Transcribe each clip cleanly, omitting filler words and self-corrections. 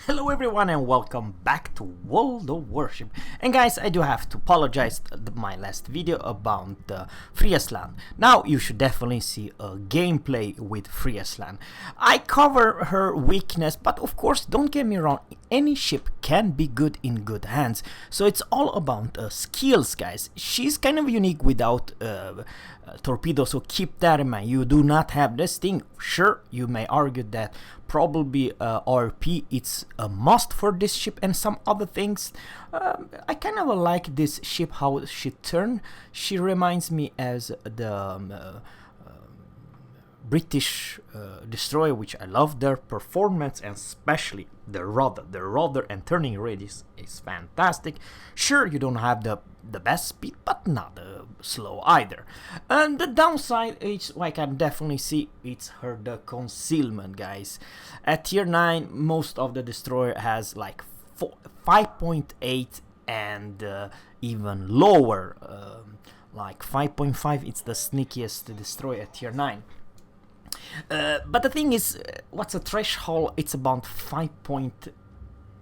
Hello everyone and welcome back to World of Warship. And guys, I do have to apologize my last video about Friesland. Now you should definitely see a gameplay with Friesland. I cover her weakness, but of course don't get me wrong, any ship can be good in good hands. So it's all about skills, guys. She's kind of unique without torpedoes, so keep that in mind. You do not have this thing. Sure, you may argue that probably RP it's a must for this ship and some other things. I kind of like this ship, how she turned. She reminds me as the British destroyer, which I love their performance, and especially the rudder and turning radius is fantastic. Sure, you don't have the best speed, but not slow either. And the downside is, I can definitely see, it's the concealment, guys. At tier 9, most of the destroyer has like 5.8 and even lower, like 5.5. It's the sneakiest destroyer at tier 9. But the thing is, what's a threshold? It's about 5.8,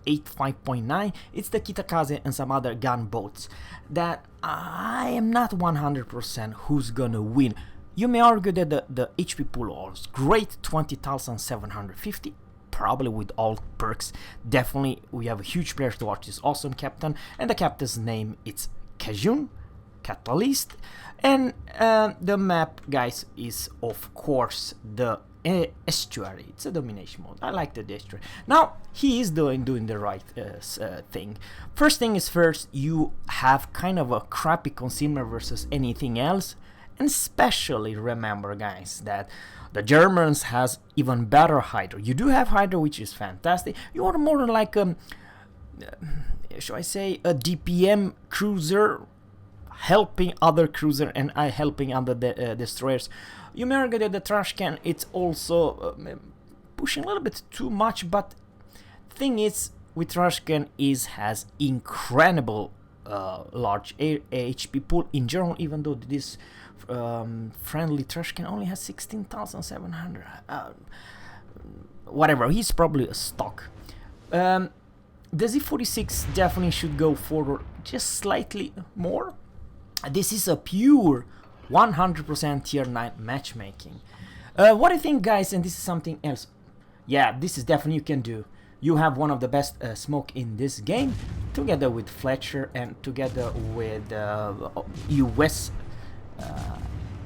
5.9. It's the Kitakaze and some other gunboats that I am not 100% who's gonna win. You may argue that the HP pool was great, 20,750, probably with all perks. Definitely, we have a huge player to watch this awesome captain, and the captain's name it's Kajun, Catalyst, and the map, guys, is of course the Estuary. It's a domination mode. I like the Estuary. Now he is doing the right thing. First thing is first, you have kind of a crappy consumer versus anything else, and especially remember, guys, that the Germans has even better Hydra. You do have Hydra, which is fantastic. You are more like should I say a DPM cruiser, helping other cruiser and helping other destroyers. You may argue that the trash can it's also pushing a little bit too much, but thing is with trash can has incredible large HP pool in general, even though this friendly trash can only has 16,700. Whatever, he's probably a stock. The Z46 definitely should go forward just slightly more. This is a pure 100% tier 9 matchmaking. What do you think, guys? And this is something else. Yeah, this is definitely you can do. You have one of the best smoke in this game, together with Fletcher and together with US.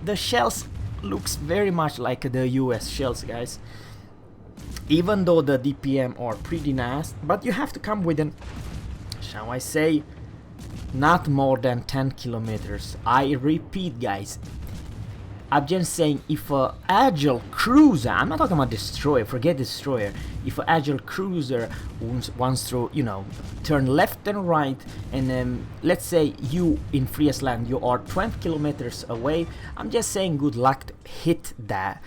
The shells looks very much like the US shells, guys. Even though the DPM are pretty nice, but you have to come with an, shall I say, not more than 10 kilometers. I repeat, guys, I'm just saying, if a agile cruiser, I'm not talking about destroyer, forget destroyer, if an agile cruiser wants to, you know, turn left and right, and let's say you in Friesland, you are 20 kilometers away, I'm just saying good luck to hit that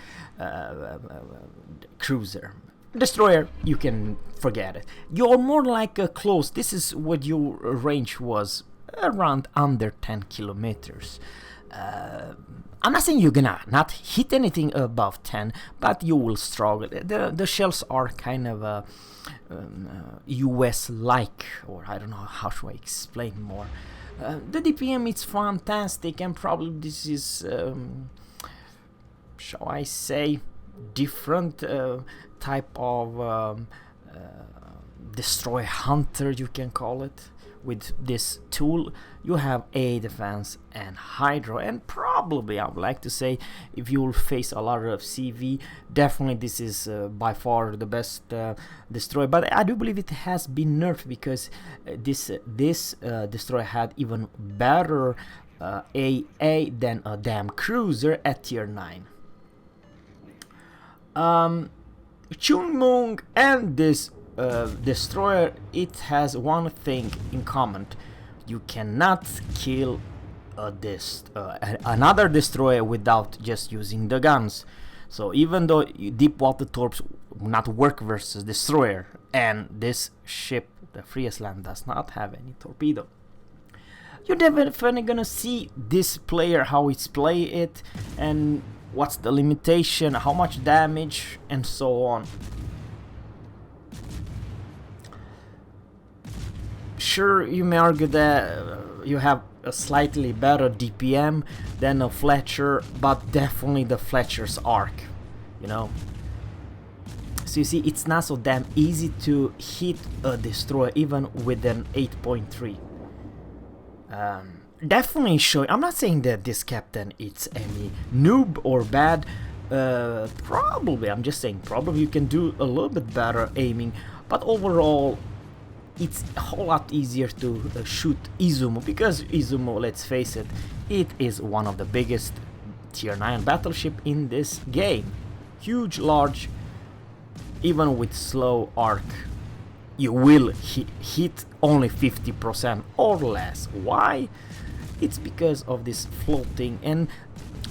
cruiser. Destroyer, you can forget it. You're more like close. This is what your range was, around under 10 kilometers. I'm not saying you're gonna not hit anything above 10, but you will struggle. The shells are kind of US-like, or I don't know how should I explain more. The DPM is fantastic, and probably this is, shall I say, different type of destroy hunter, you can call it. With this tool you have a defense and hydro, and probably I would like to say, if you will face a lot of CV, definitely this is by far the best destroyer. But I do believe it has been nerfed, because this destroyer had even better AA than a damn cruiser at tier 9. Chungmung and this destroyer, it has one thing in common: you cannot kill another destroyer without just using the guns. So even though deep water torps not work versus destroyer, and this ship, the Friesland, does not have any torpedo, you're definitely gonna see this player how it's play it, and what's the limitation, how much damage, and so on. Sure, you may argue that you have a slightly better DPM than a Fletcher, but definitely the Fletcher's arc, you know. So you see, it's not so damn easy to hit a destroyer even with an 8.3. Definitely showing. I'm not saying that this captain is any noob or bad. Probably, I'm just saying, probably you can do a little bit better aiming, but overall it's a whole lot easier to shoot Izumo, because Izumo, let's face it, it is one of the biggest tier 9 battleship in this game. Huge, large, even with slow arc you will hit only 50% or less. Why? It's because of this floating, and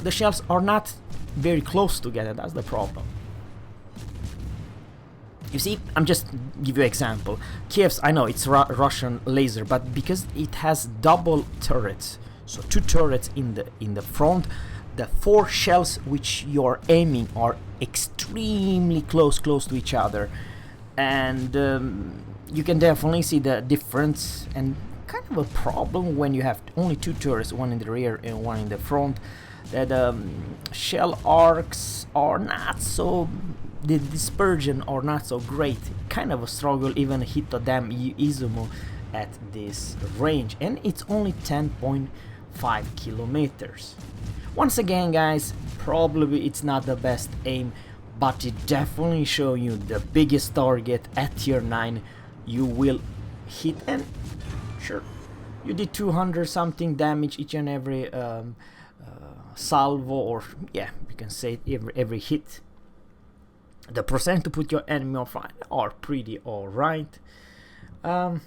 the shells are not very close together. That's the problem. You see, I'm just give you an example. Kiev's, I know it's Russian laser, but because it has double turrets, so 2 turrets in the front, the 4 shells which you're aiming are extremely close to each other, and you can definitely see the difference, and kind of a problem when you have only 2 turrets, one in the rear and one in the front, that shell arcs are not so, the dispersion are not so great. Kind of a struggle even hit the damn Izumo at this range, and it's only 10.5 kilometers. Once again, guys, probably it's not the best aim, but it definitely show you the biggest target at tier 9 you will hit. And sure, you did 200 something damage each and every salvo, or yeah, you can say every hit. The percent to put your enemy on fire are pretty alright. But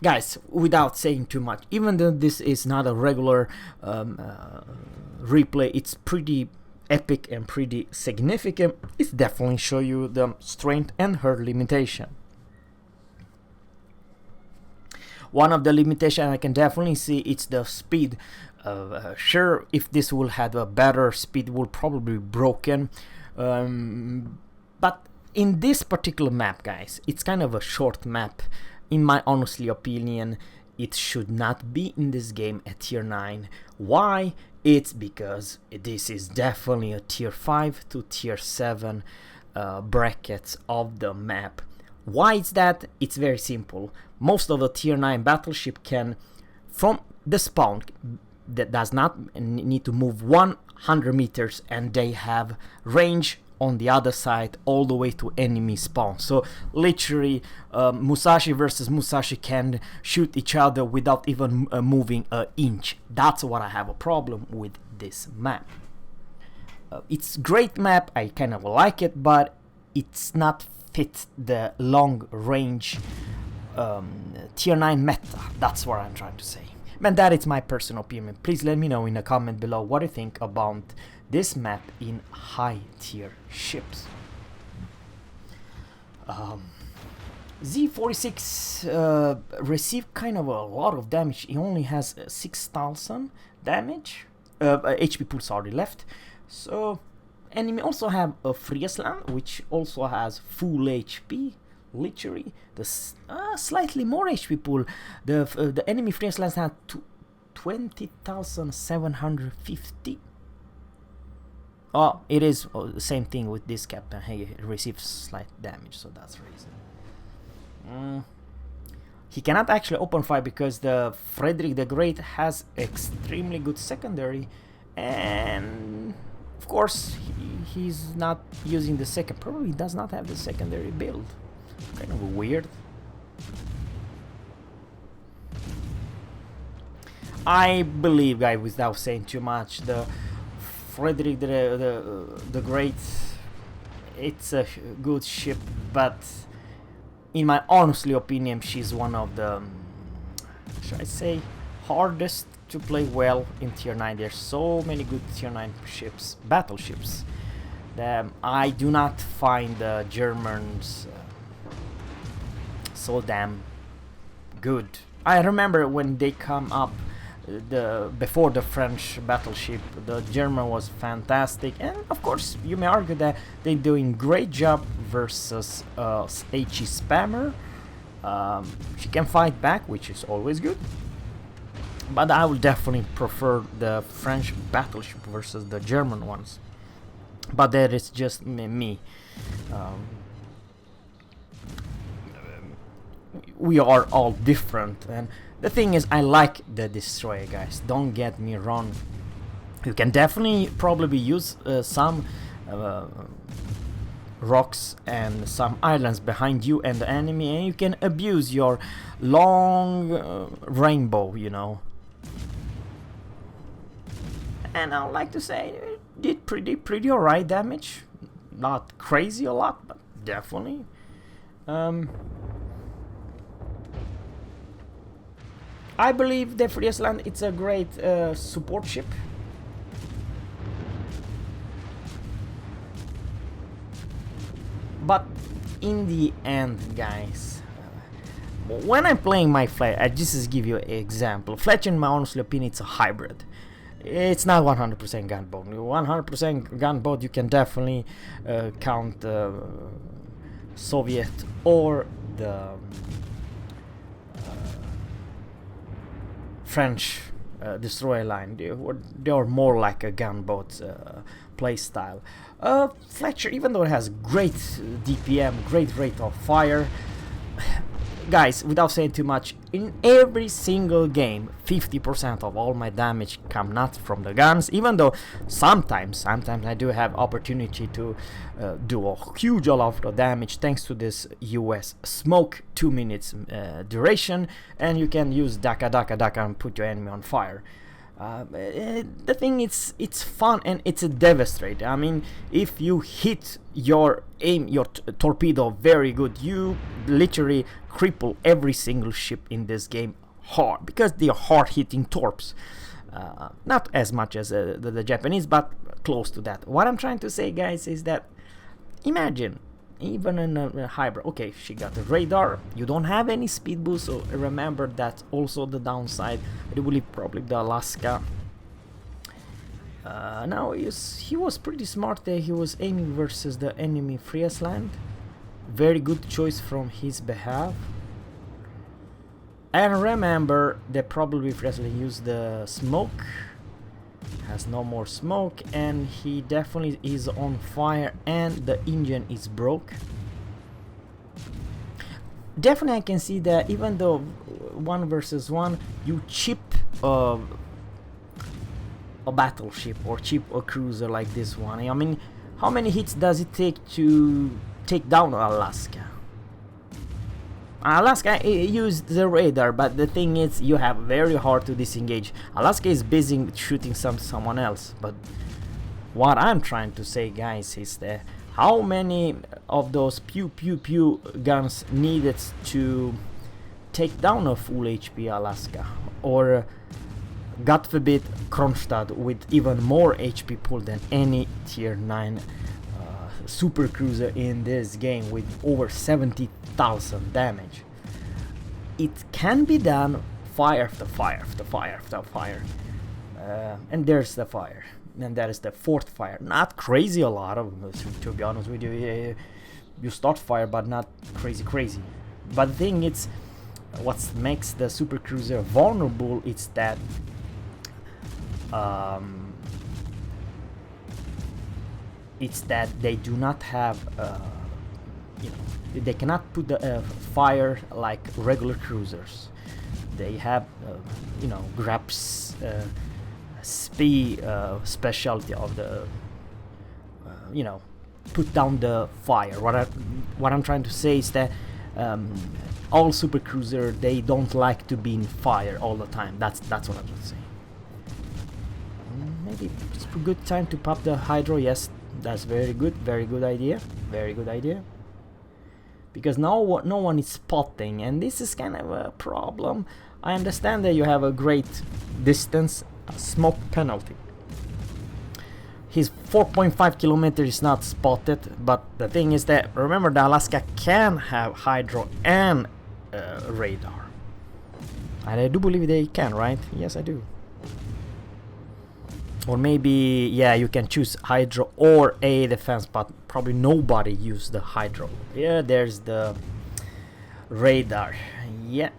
guys, without saying too much, even though this is not a regular replay, it's pretty epic and pretty significant. It's definitely show you the strength and her limitation. One of the limitations I can definitely see, it's the speed. Sure, if this will have a better speed, will probably be broken. But in this particular map, guys, it's kind of a short map. In my honestly opinion, it should not be in this game at tier 9. Why? It's because this is definitely a tier 5 to tier 7 brackets of the map. Why is that? It's very simple. Most of the tier 9 battleship can, from the spawn, that does not need to move 100 meters, and they have range on the other side all the way to enemy spawn. So literally Musashi versus Musashi can shoot each other without even moving an inch. That's what I have a problem with this map. It's great map, I kind of like it, but it's not fit the long range tier 9 meta. That's what I'm trying to say. Man, that is my personal opinion. Please let me know in a comment below what you think about this map in high tier ships. Z46 received kind of a lot of damage. He only has 6,000 damage. HP pool, sorry, left. So enemy also have a Friesland, which also has full HP. Literally, the slightly more HP pool. The enemy Friesland had 20,750. Oh, it is the same thing with this captain. He receives slight damage, so that's the reason. He cannot actually open fire because the Frederick the Great has extremely good secondary, and of course he's not using the second. Probably does not have the secondary build. Kind of weird. I believe, guys, without saying too much, the Frederick the Great, it's a good ship, but in my honestly opinion, she's one of the, should I say, hardest to play well in tier 9. There's so many good tier 9 ships, battleships, that I do not find the Germans so damn good. I remember when they come up, before the French battleship, the German was fantastic, and of course you may argue that they're doing great job versus HE spammer, She can fight back, which is always good. But I would definitely prefer the French battleship versus the German ones. But that is just me. We are all different, and the thing is, I like the destroyer, guys. Don't get me wrong. You can definitely probably use some rocks and some islands behind you and the enemy, and you can abuse your long rainbow, you know. And I would like to say it did pretty alright damage. Not crazy a lot, but definitely. I believe the Friesland, it's a great support ship. But in the end, guys, when I'm playing my Fletcher, I just give you an example. Fletcher, in my honest opinion, it's a hybrid. It's not 100% gunboat. 100% gunboat, you can definitely count the Soviet or the French destroyer line. They are more like a gunboat playstyle. Fletcher, even though it has great DPM, great rate of fire, guys, without saying too much, in every single game 50% of all my damage come not from the guns, even though sometimes I do have opportunity to do a huge lot of damage thanks to this US smoke 2 minutes duration, and you can use daka and put your enemy on fire. The thing it's fun and it's a devastator. I mean, if you hit your torpedo very good, you literally cripple every single ship in this game hard, because they are hard hitting torps. Not as much as the Japanese, but close to that. What I'm trying to say, guys, is that imagine even in a hybrid. Okay, she got a radar, you don't have any speed boost, so remember that also the downside. I do believe probably the Alaska. Now he was pretty smart there. He was aiming versus the enemy Friesland. Very good choice from his behalf. And remember that probably Friesland used the smoke. Has no more smoke, and he definitely is on fire, and the engine is broke. Definitely I can see that even though 1 versus 1, you chip a battleship or chip a cruiser like this one. I mean, how many hits does it take to take down Alaska? Alaska used the radar, but the thing is, you have very hard to disengage. Alaska is busy shooting someone else. But what I'm trying to say, guys, is that how many of those pew guns needed to take down a full HP Alaska, or God forbid Kronstadt with even more HP pool than any tier 9 super cruiser in this game with over 70,000 damage. It can be done. Fire after fire after fire after fire, and there's the fire, and that is the 4th fire. Not crazy a lot of, to be honest with you. You start fire, but not crazy. But the thing is, what makes the super cruiser vulnerable is that they do not have, they cannot put the fire like regular cruisers. They have, grabs speed specialty of the, put down the fire. What I'm trying to say is that all super cruiser, they don't like to be in fire all the time. That's what I'm trying to say. Maybe it's a good time to pop the hydro. Yes, that's very good idea, because no one is spotting, and this is kind of a problem. I understand that you have a great distance smoke penalty. His 4.5 kilometers is not spotted, but the thing is that, remember, the Alaska can have hydro and radar, and I do believe they can, right? Yes, I do. Or maybe, yeah, you can choose hydro or a defense, but probably nobody used the hydro. Yeah, there's the radar. Yeah,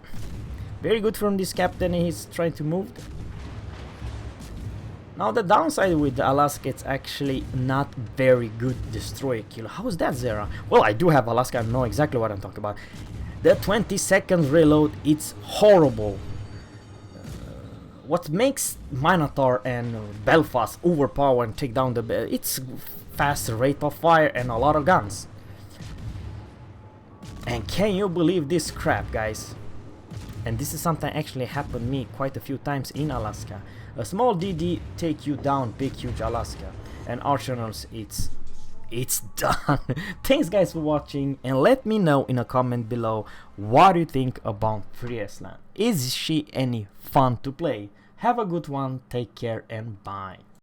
very good from this captain. He's trying to move. Now the downside with the Alaska, it's actually not very good destroyer kill. How is that, Zerra? Well, I do have Alaska, I know exactly what I'm talking about. The 20 seconds reload, it's horrible. What makes Minotaur and Belfast overpower and take down the... it's fast rate of fire and a lot of guns. And can you believe this crap, guys? And this is something actually happened to me quite a few times in Alaska. A small DD take you down big huge Alaska. And Arsenals, it's done. Thanks guys for watching, and let me know in a comment below what you think about Friesland. Is she any fun to play? Have a good one, take care and bye.